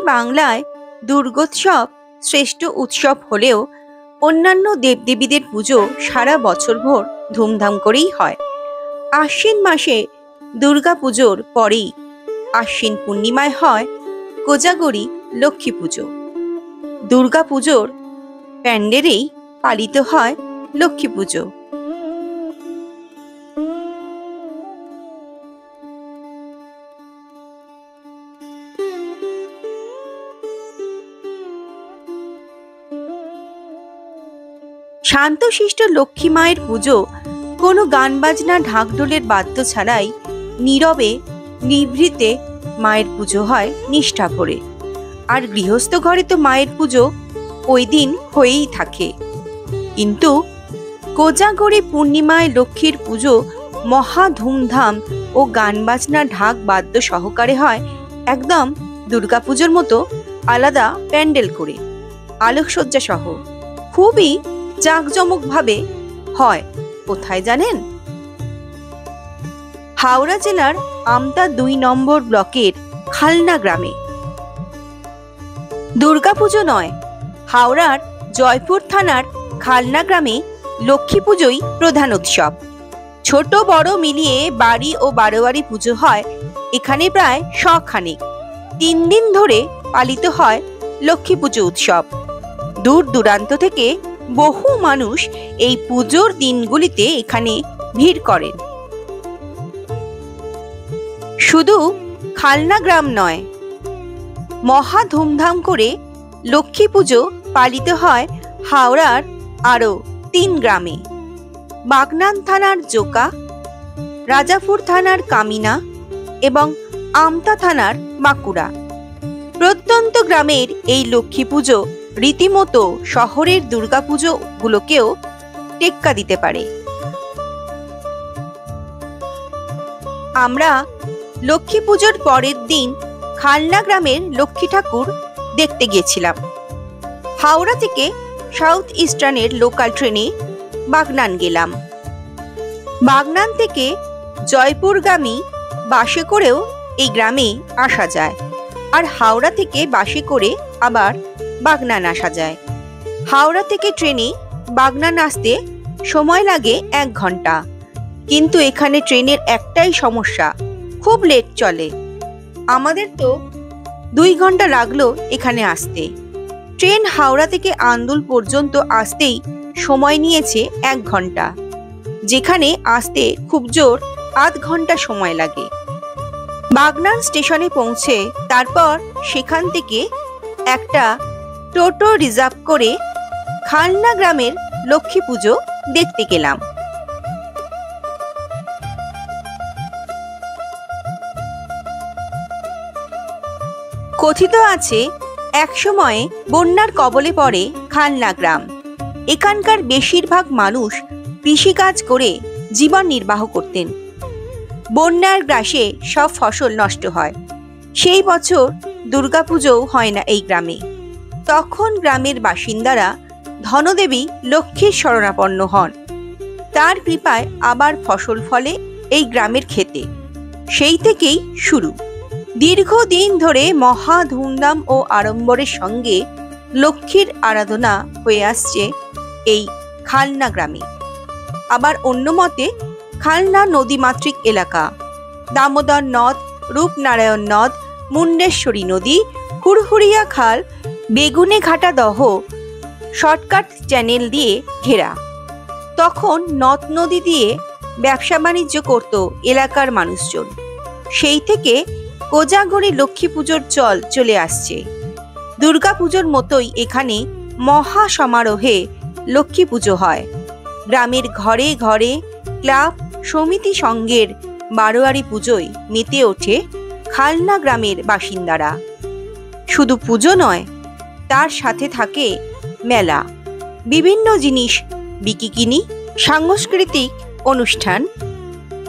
বাংলায় দুর্গোৎসব শ্রেষ্ঠ উৎসব হলেও অন্যান্য দেবদেবীদের পুজো সারা বছরভর ধুমধাম করেই হয়। আশ্বিন মাসে দুর্গা পুজোর পরেই আশ্বিন পূর্ণিমায় হয় কোজাগরী লক্ষ্মী পুজো। দুর্গা পুজোর প্যান্ডেলেই পালিত হয় লক্ষ্মী পুজো। শান্তশিষ্ট লক্ষ্মী মায়ের পুজো কোনো গান বাজনা ঢাকঢোলের বাদ্য ছাড়াই নীরবে নিভৃতে মায়ের পুজো হয় নিষ্ঠা ভরে। আর গৃহস্থ ঘরে তো মায়ের পুজো ওই দিন হয়েই থাকে, কিন্তু কোজাগরী পূর্ণিমায় লক্ষ্মীর পুজো মহা ধুমধাম ও গান বাজনা ঢাক বাদ্য সহকারে হয়, একদম দুর্গাপুজোর মতো আলাদা প্যান্ডেল করে আলোকসজ্জা সহ খুবই জাঁকজমকভাবে হয়। কোথায় জানেন? হাওড়া জেলার আমতা ২ নম্বর ব্লকের খালনা গ্রামে। দুর্গাপুজো নয়, হাওড়ার জয়পুর থানার খালনা গ্রামে লক্ষ্মী পুজোই প্রধান উৎসব। ছোট বড় মিলিয়ে বাড়ি ও বারোয়ারি পুজো হয় এখানে প্রায় শখানেক। ৩ দিন ধরে পালিত হয় লক্ষ্মী পুজো উৎসব। দূর দূরান্ত থেকে বহু মানুষ এই পুজোর দিনগুলিতে এখানে ভিড় করেন। শুধু খালনা গ্রাম নয়, মহা ধুমধাম করে লক্ষ্মী পুজো পালিত হয় হাওড়ার আরও ৩ গ্রামে: বাগনান থানার জোকা, রাজাপুর থানার কামিনা এবং আমতা থানার বাঁকুড়া। প্রত্যন্ত গ্রামের এই লক্ষ্মী পুজো রীতিমতো শহরের দুর্গাপুজো গুলোকেও টেক্কা দিতে পারে। আমরা লক্ষ্মী পুজোর পরের দিন খালনা গ্রামের লক্ষ্মী ঠাকুর দেখতে গিয়েছিলাম। হাওড়া থেকে সাউথ ইস্টার্নের লোকাল ট্রেনে বাগনান গেলাম। বাগনান থেকে জয়পুরগামী বাসে করেও এই গ্রামে আসা যায়, আর হাওড়া থেকে বাসে করে আবার বাগনান আসা যায়। হাওড়া থেকে ট্রেনে বাগনান আসতে সময় লাগে ১ ঘন্টা, কিন্তু এখানে ট্রেনের একটাই সমস্যা, খুব লেট চলে। আমাদের তো ২ ঘন্টা লাগলো এখানে আসতে। ট্রেন হাওড়া থেকে আন্দুল পর্যন্ত আসতেই সময় নিয়েছে ১ ঘন্টা, যেখানে আসতে খুব জোর আধ ঘন্টা সময় লাগে। বাগনান স্টেশনে পৌঁছে তারপর সেখান থেকে একটা টোটো রিজার্ভ করে খালনা গ্রামের লক্ষ্মী পুজো দেখতে গেলাম। কথিত আছে এক সময়ে বন্যার কবলে পড়ে খালনা গ্রাম। এখানকার বেশিরভাগ মানুষ কৃষিকাজ করে জীবন নির্বাহ করতেন। বন্যার গ্রাসে সব ফসল নষ্ট হয়। সেই বছর দুর্গাপুজোও হয় না এই গ্রামে। তখন গ্রামের বাসিন্দারা ধনদেবী লক্ষ্মীর শরণাপন্ন হন। তার কৃপায় আবার ফসল ফলে এই গ্রামের ক্ষেতে। সেই থেকেই শুরু। দীর্ঘদিন ধরে মহা ধুমধাম ও আড়ম্বরের সঙ্গে লক্ষ্মীর আরাধনা হয়ে আসছে এই খালনা গ্রামে। আবার অন্য মতে খালনা নদীমাতৃক এলাকা। দামোদর নদ, রূপনারায়ণ নদ, মুন্ডেশ্বরী নদী, হুড়হুড়িয়া খাল, বেগুনে ঘাটা দহ শর্টকাট চ্যানেল দিয়ে ঘেরা। তখন নদ নদী দিয়ে ব্যবসা বাণিজ্য করত এলাকার মানুষজন। সেই থেকে কোজাগরী লক্ষ্মী পুজোর চল চলে আসছে। দুর্গাপুজোর মতোই এখানে মহা সমারোহে লক্ষ্মী পুজো হয়। গ্রামের ঘরে ঘরে ক্লাব সমিতি সংঘের বারোয়ারি পুজোয় মেতে ওঠে খালনা গ্রামের বাসিন্দারা। শুধু পুজো নয়, তার সাথে থাকে মেলা, বিভিন্ন জিনিস বিকিকিনি, সাংস্কৃতিক অনুষ্ঠান,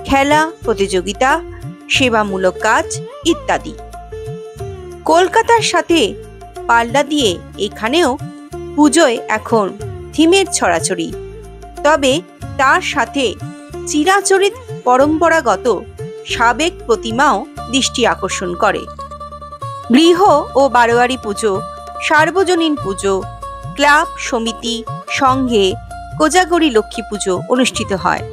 খেলা প্রতিযোগিতা, সেবামূলক কাজ ইত্যাদি। কলকাতার সাথে পাল্লা দিয়ে এখানেও পুজোয় এখন থিমের ছড়াছড়ি। তবে তার সাথে চিরাচরিত পরম্পরাগত সাবেক প্রতিমাও দৃষ্টি আকর্ষণ করে। গৃহ ও বারোয়ারি পুজো, সার্বজনীন পুজো, ক্লাব, সমিতি, সংঘে কোজাগরী লক্ষ্মী পুজো অনুষ্ঠিত হয়।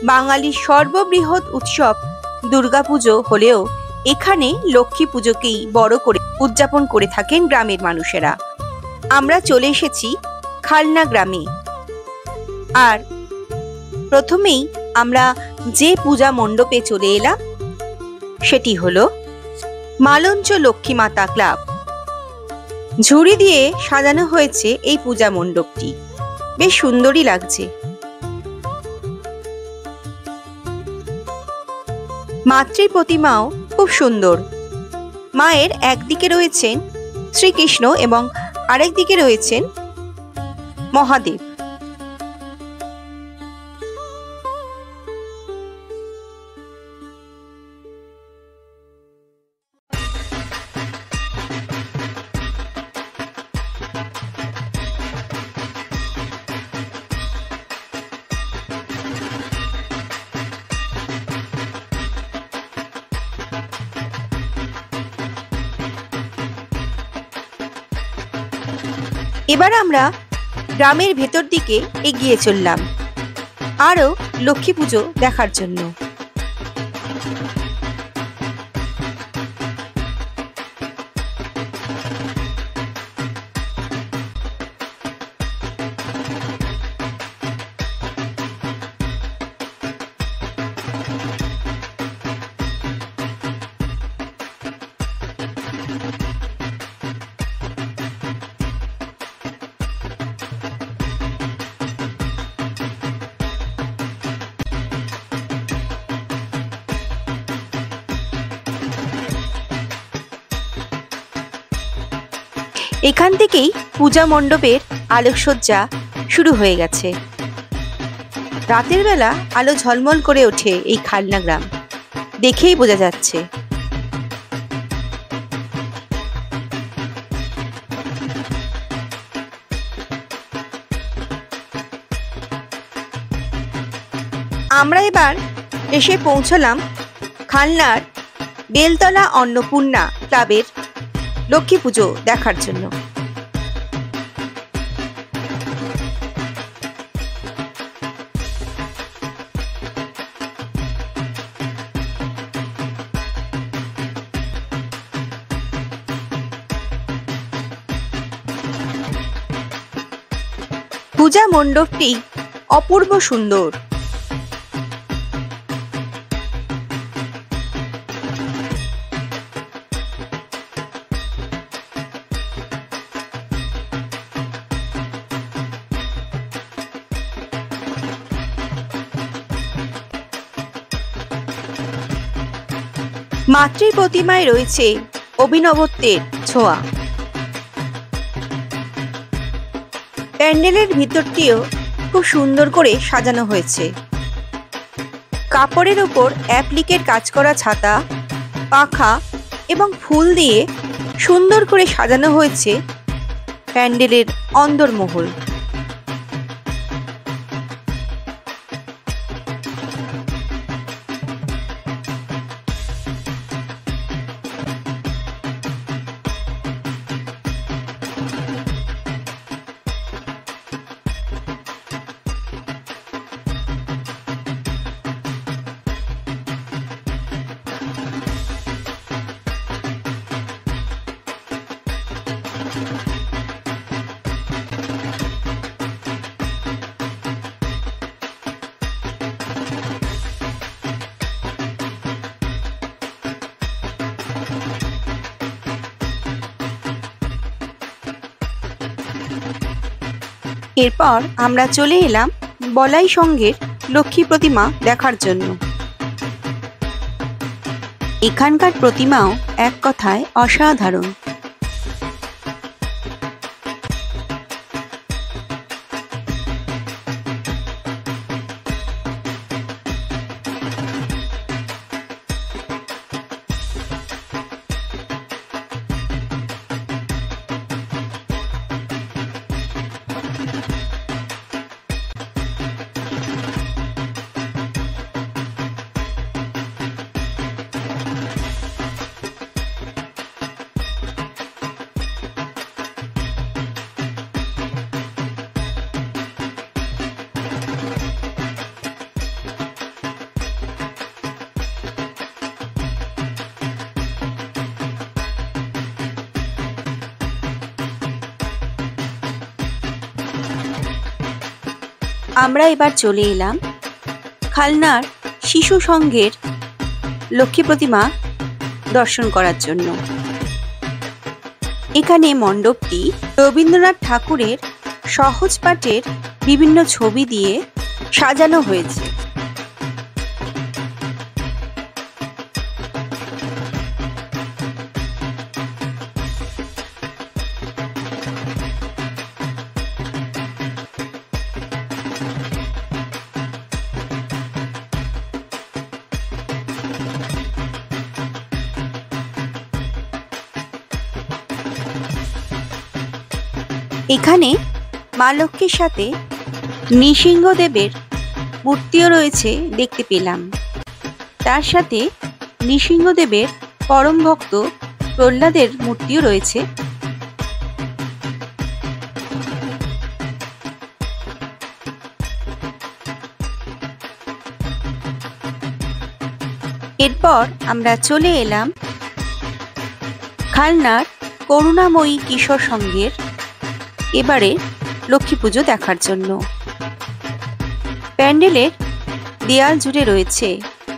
বাঙালির সর্ববৃহৎ উৎসব দুর্গাপুজো হলেও এখানে লক্ষ্মী পুজোকেই বড় করে উদযাপন করে থাকেন গ্রামের মানুষেরা। আমরা চলে এসেছি খালনা গ্রামে। আর প্রথমেই আমরা যে পূজা মণ্ডপে চলে এলাম সেটি হলো মালঞ্চ লক্ষ্মী মাতা ক্লাব। ঝুড়ি দিয়ে সাজানো হয়েছে এই পূজা মণ্ডপটি, বেশ সুন্দরই লাগছে। মাতৃ প্রতিমাও খুব সুন্দর। মায়ের একদিকে রয়েছেন শ্রীকৃষ্ণ এবং আরেক দিকে রয়েছেন মহাদেব। এবার আমরা গ্রামের ভেতর দিকে এগিয়ে চললাম আরও লক্ষ্মী পুজো দেখার জন্য। এখান থেকেই পূজা মণ্ডপের আলোকসজ্জা শুরু হয়ে গেছে। রাতের বেলা আলো ঝলমল করে ওঠে এই খালনা গ্রাম, দেখেই বোঝা যাচ্ছে। আমরা এবার এসে পৌঁছলাম খালনার বেলতলা অন্নপূর্ণা ক্লাবের লক্ষ্মী পুজো দেখার জন্য। পূজা মণ্ডপটি অপূর্ব সুন্দর। মাতৃ প্রতিমায় রয়েছে অভিনবত্বের ছোঁয়া। প্যান্ডেলের ভিতরটিও খুব সুন্দর করে সাজানো হয়েছে। কাপড়ের ওপর অ্যাপ্লিকের কাজ করা ছাতা, পাখা এবং ফুল দিয়ে সুন্দর করে সাজানো হয়েছে প্যান্ডেলের অন্দরমহল। এরপর আমরা চলে এলাম বলাই সংঘের লক্ষ্মী প্রতিমা দেখার জন্য। এখানকার প্রতিমাও এক কথায় অসাধারণ। আমরা এবার চলে এলাম খালনার শিশু সংঘের লক্ষ্মী প্রতিমা দর্শন করার জন্য। এখানে মণ্ডপটি রবীন্দ্রনাথ ঠাকুরের সহজ পাঠের বিভিন্ন ছবি দিয়ে সাজানো হয়েছে। এখানে মা লক্ষ্মীর সাথে নৃসিংহদেবের মূর্তিও রয়েছে দেখতে পেলাম। তার সাথে নৃসিংহদেবের পরম ভক্ত প্রহ্লাদের মূর্তিও রয়েছে। এরপর আমরা চলে এলাম খালনার করুণাময়ী কিশোর সংঘের এবারে লক্ষ্মী পুজো দেখার জন্য। প্যান্ডেলের দেয়াল জুড়ে রয়েছে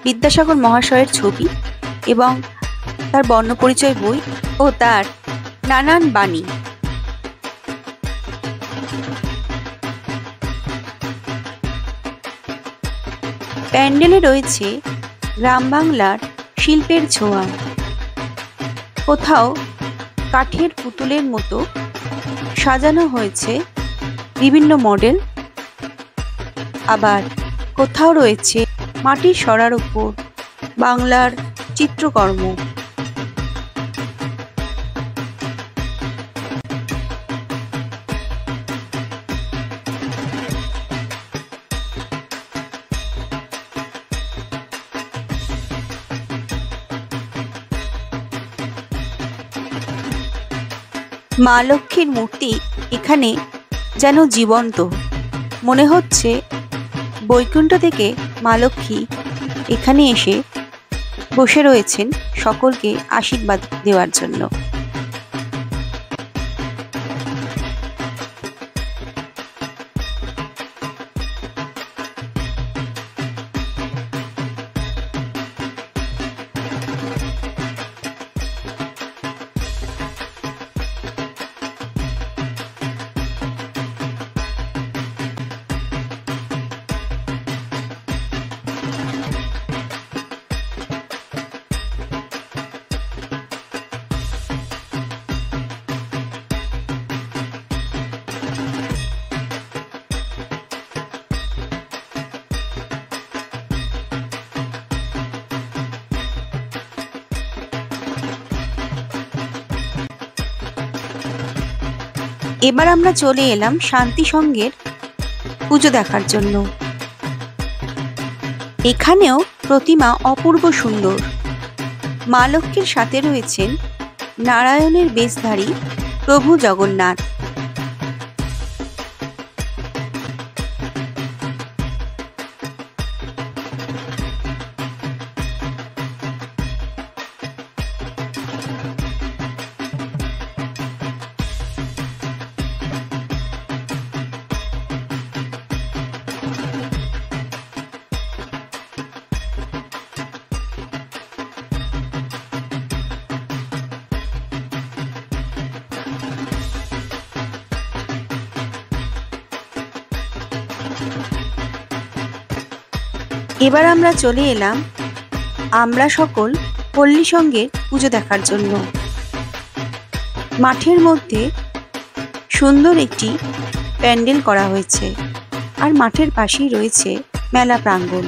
বিদ্যাসাগর মহাশয়ের ছবি এবং তার বর্ণপরিচয় বই ও তার নানান বাণী। প্যান্ডেলে রয়েছে গ্রাম বাংলার শিল্পের ছোঁয়া। কোথাও কাঠের পুতুলের মতো সাজানো হয়েছে বিভিন্ন মডেল, আবার কোথাও রয়েছে মাটির সরার উপর বাংলার চিত্রকর্ম। মা লক্ষ্মীর মূর্তি এখানে যেন জীবন্ত, মনে হচ্ছে বৈকুণ্ঠ থেকে মা লক্ষ্মী এখানে এসে বসে রয়েছেন সকলকে আশীর্বাদ দেওয়ার জন্য। এবার আমরা চলে এলাম শান্তি সংঘের পুজো দেখার জন্য। এখানেও প্রতিমা অপূর্ব সুন্দর। মা লক্ষ্মীর সাথে রয়েছেন নারায়ণের বেশধারী প্রভু জগন্নাথ। এবার আমরা চলে এলাম আমরা সকল পল্লী সংঘের পুজো দেখার জন্য। মাঠের মধ্যে সুন্দর একটি প্যান্ডেল করা হয়েছে, আর মাঠের পাশেই রয়েছে মেলা প্রাঙ্গণ।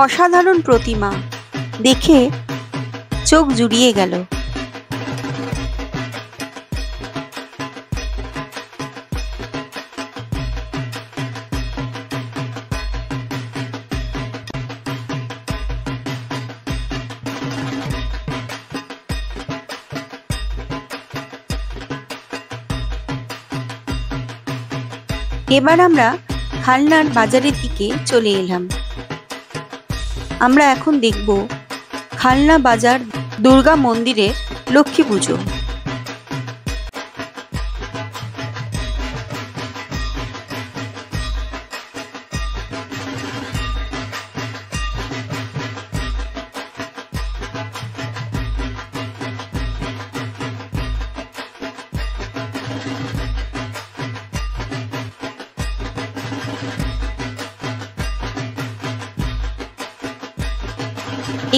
অসাধারণ প্রতিমা, দেখে চোখ জুড়িয়ে গেল। এবার আমরা খালনার বাজারের দিকে চলে এলাম। আমরা এখন দেখব খালনা বাজার দুর্গা মন্দিরের লক্ষ্মী পুজো।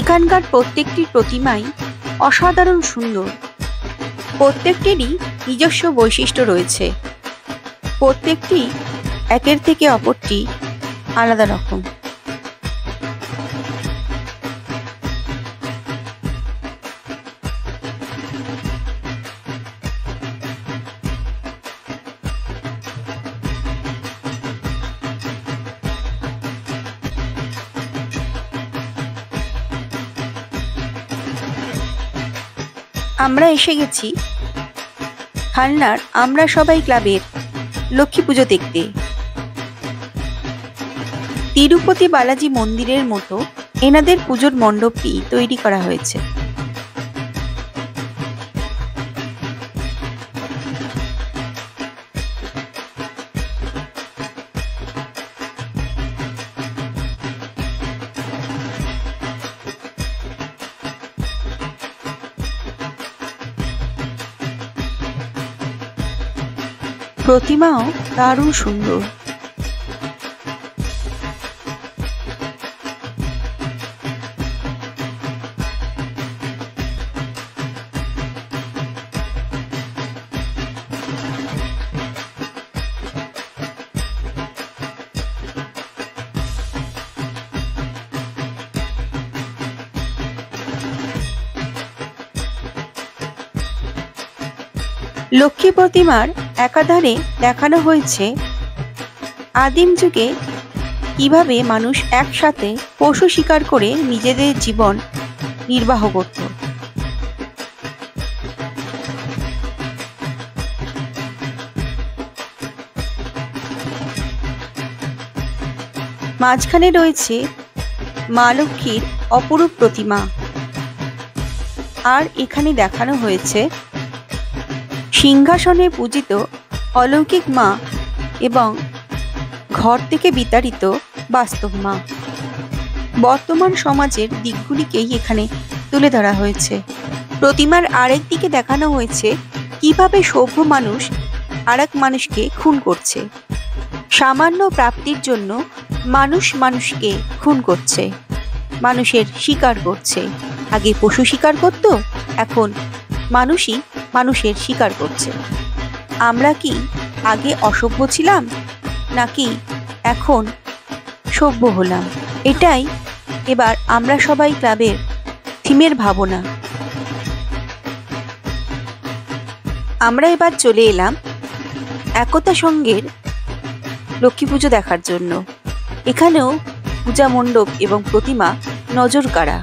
এখানকার প্রত্যেকটি প্রতিমাই অসাধারণ সুন্দর। প্রত্যেকটিরই নিজস্ব বৈশিষ্ট্য রয়েছে। প্রত্যেকটি একের থেকে অপরটি আলাদা রকম। আমরা এসে গেছি খালনার আমরা সবাই ক্লাবের লক্ষ্মী পুজো দেখতে। তিরুপতি বালাজি মন্দিরের মতো এনাদের পুজোর মণ্ডপটি তৈরি করা হয়েছে। প্রতিমাও দারুণ সুন্দর। লক্ষ্মী প্রতিমার একাধারে দেখানো হয়েছে আদিম যুগে কিভাবে মানুষ একসাথে পশু শিকার করে নিজেদের জীবন নির্বাহ করত। মাঝখানে রয়েছে মা লক্ষ্মীর অপরূপ প্রতিমা। আর এখানে দেখানো হয়েছে সিংহাসনে পূজিত অলৌকিক মা এবং ঘর থেকে বিতাড়িত বাস্তব মা। বর্তমান সমাজের দিকগুলিকেই এখানে তুলে ধরা হয়েছে। প্রতিমার আরেক দিকে দেখানো হয়েছে কিভাবে সভ্য মানুষ আরেক মানুষকে খুন করছে। সামান্য প্রাপ্তির জন্য মানুষ মানুষকে খুন করছে, মানুষের শিকার করছে। আগে পশু শিকার করত, এখন মানুষই মানুষের শিকার করছে। আমরা কি আগে অসভ্য ছিলাম নাকি এখন সভ্য হলাম? এটাই এবার আমরা সবাই ক্লাবের থিমের ভাবনা। আমরা এবার চলে এলাম একতা সংঘের লক্ষ্মী পুজো দেখার জন্য। এখানেও পূজা মণ্ডপ এবং প্রতিমা নজর কাড়া।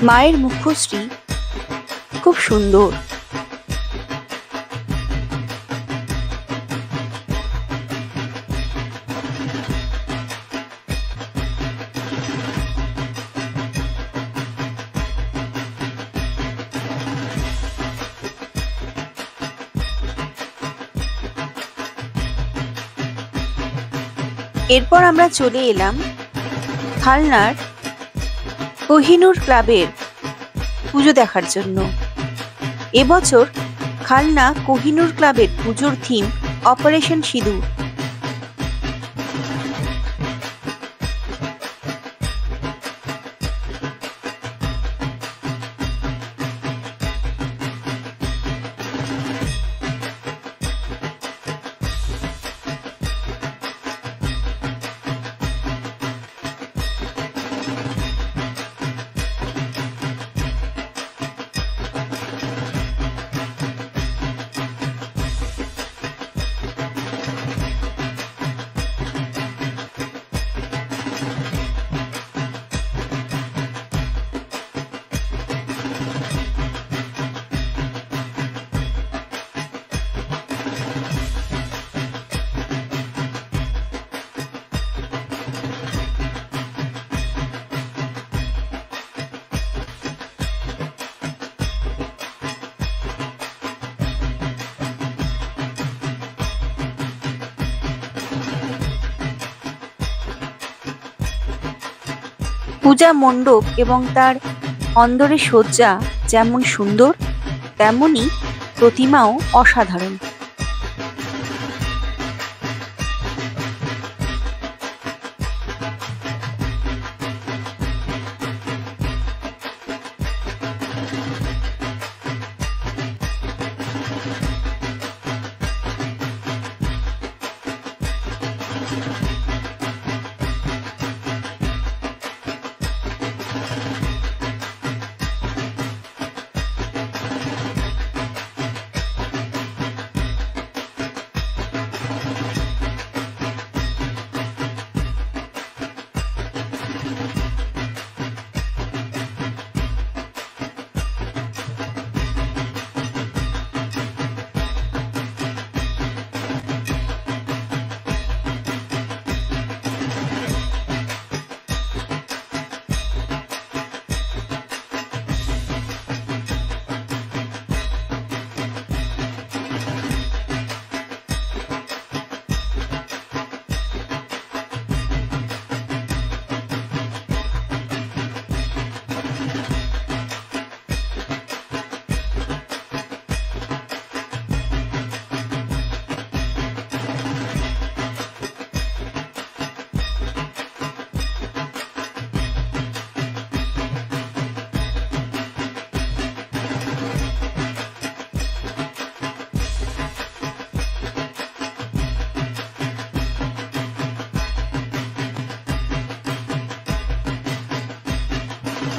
মায়ের মুখশ্রী খুব সুন্দর। এরপর আমরা চলে এলাম খালনার কোহিনুর ক্লাবের পুজো দেখার জন্য। এবছর খালনা কোহিনুর ক্লাবের পুজোর থিম অপারেশন সিঁদুর। পূজা মণ্ডপ এবং তার অন্দরের সজ্জা যেমন সুন্দর, তেমনি প্রতিমাও অসাধারণ।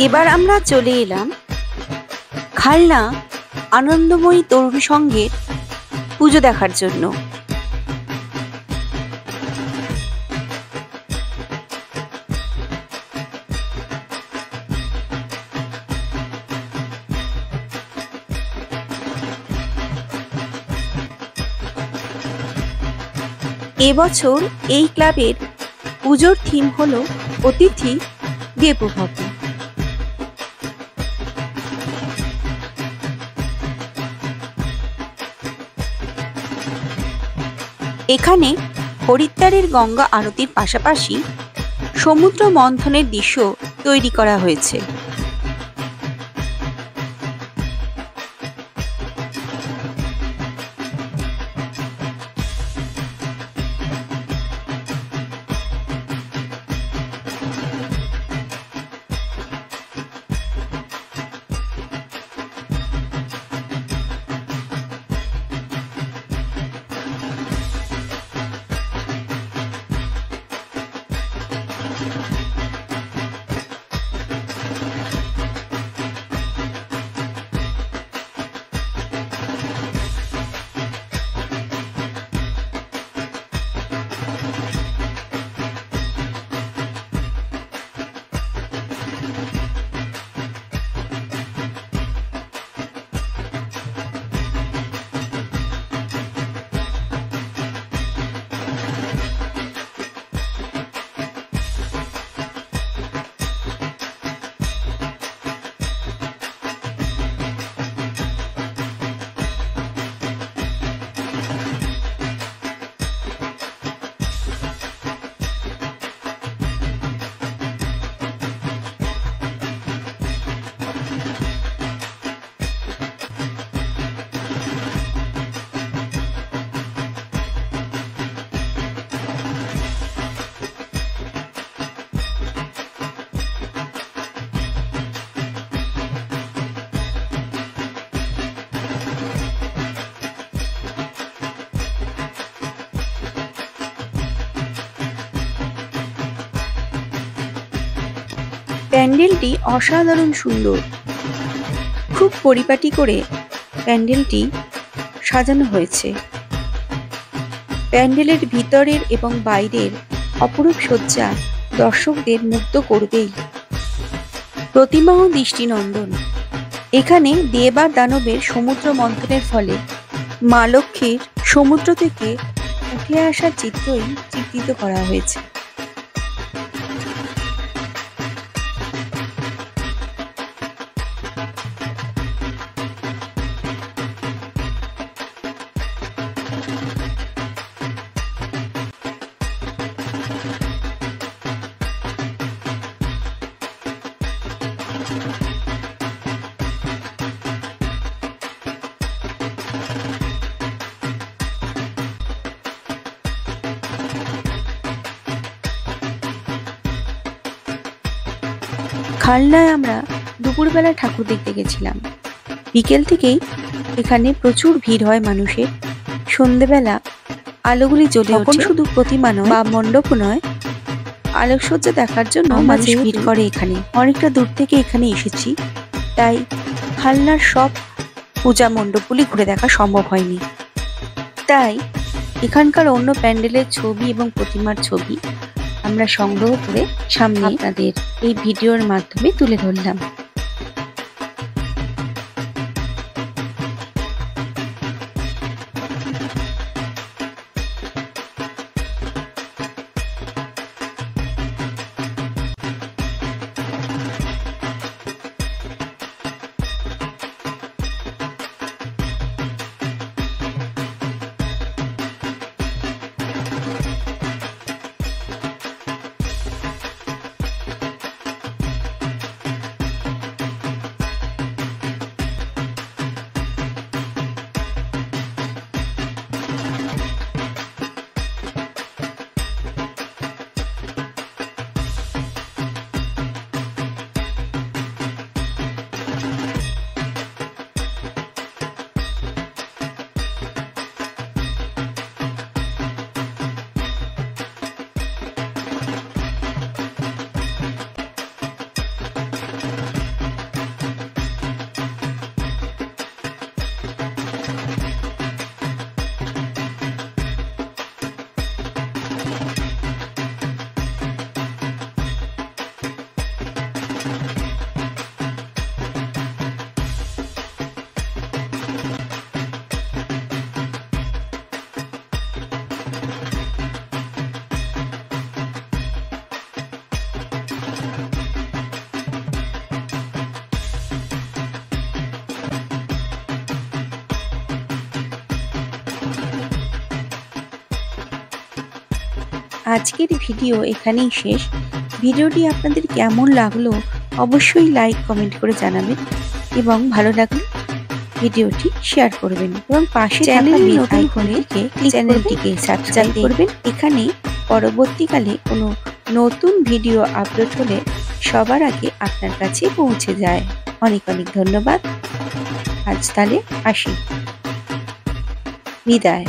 এবার আমরা চলে এলাম খালনা আনন্দময়ী তরুণ সংঘের পুজো দেখার জন্য। এবছর এই ক্লাবের পুজোর থিম হলো অতিথি দেবো ভব। এখানে হরিদ্বারের গঙ্গা আরতির পাশাপাশি সমুদ্র মন্থনের দৃশ্য তৈরি করা হয়েছে। প্যান্ডেলটি অসাধারণ সুন্দর, খুব পরিপাটি করে প্যান্ডেলটি সাজানো হয়েছে। প্যান্ডেলের ভিতরের এবং বাইরের অপরূপ সজ্জা দর্শকদের মুগ্ধ করবেই। প্রতিমাও দৃষ্টিনন্দন। এখানে দেব আর দানবের সমুদ্র মন্থনের ফলে মা লক্ষ্মীর সমুদ্র থেকে উঠে আসার চিত্রই চিত্রিত করা হয়েছে। খালনায় আমরা দুপুরবেলা ঠাকুর দেখতে গেছিলাম। বিকেল থেকেই এখানে প্রচুর ভিড় হয় মানুষের। সন্ধেবেলা আলোগুলি জ্বলে ওঠে, শুধু প্রতিমা নয় বা মণ্ডপ নয়, আলোকসজ্জা দেখার জন্য মানুষ ভিড় করে এখানে। অনেকটা দূর থেকে এখানে এসেছি, তাই খালনার সব পূজা মণ্ডপগুলি ঘুরে দেখা সম্ভব হয়নি। তাই এখানকার অন্য প্যান্ডেলের ছবি এবং প্রতিমার ছবি আমরা সংগ্রহ করে সামনে আপনাদের এই ভিডিওর মাধ্যমে তুলে ধরলাম। আজকের ভিডিও এখানেই শেষ। ভিডিওটি আপনাদের কেমন লাগলো অবশ্যই লাইক কমেন্ট করে জানাবেন এবং ভালো লাগলে ভিডিওটি শেয়ার করবেন এবং পাশে চ্যানেলটিকে সাবস্ক্রাইব করবেন। এখানে পরবর্তীকালে কোনো নতুন ভিডিও আপলোড হলে সবার আগে আপনার কাছে পৌঁছে যায়। অনেক অনেক ধন্যবাদ। আজ তাহলে আসি, বিদায়।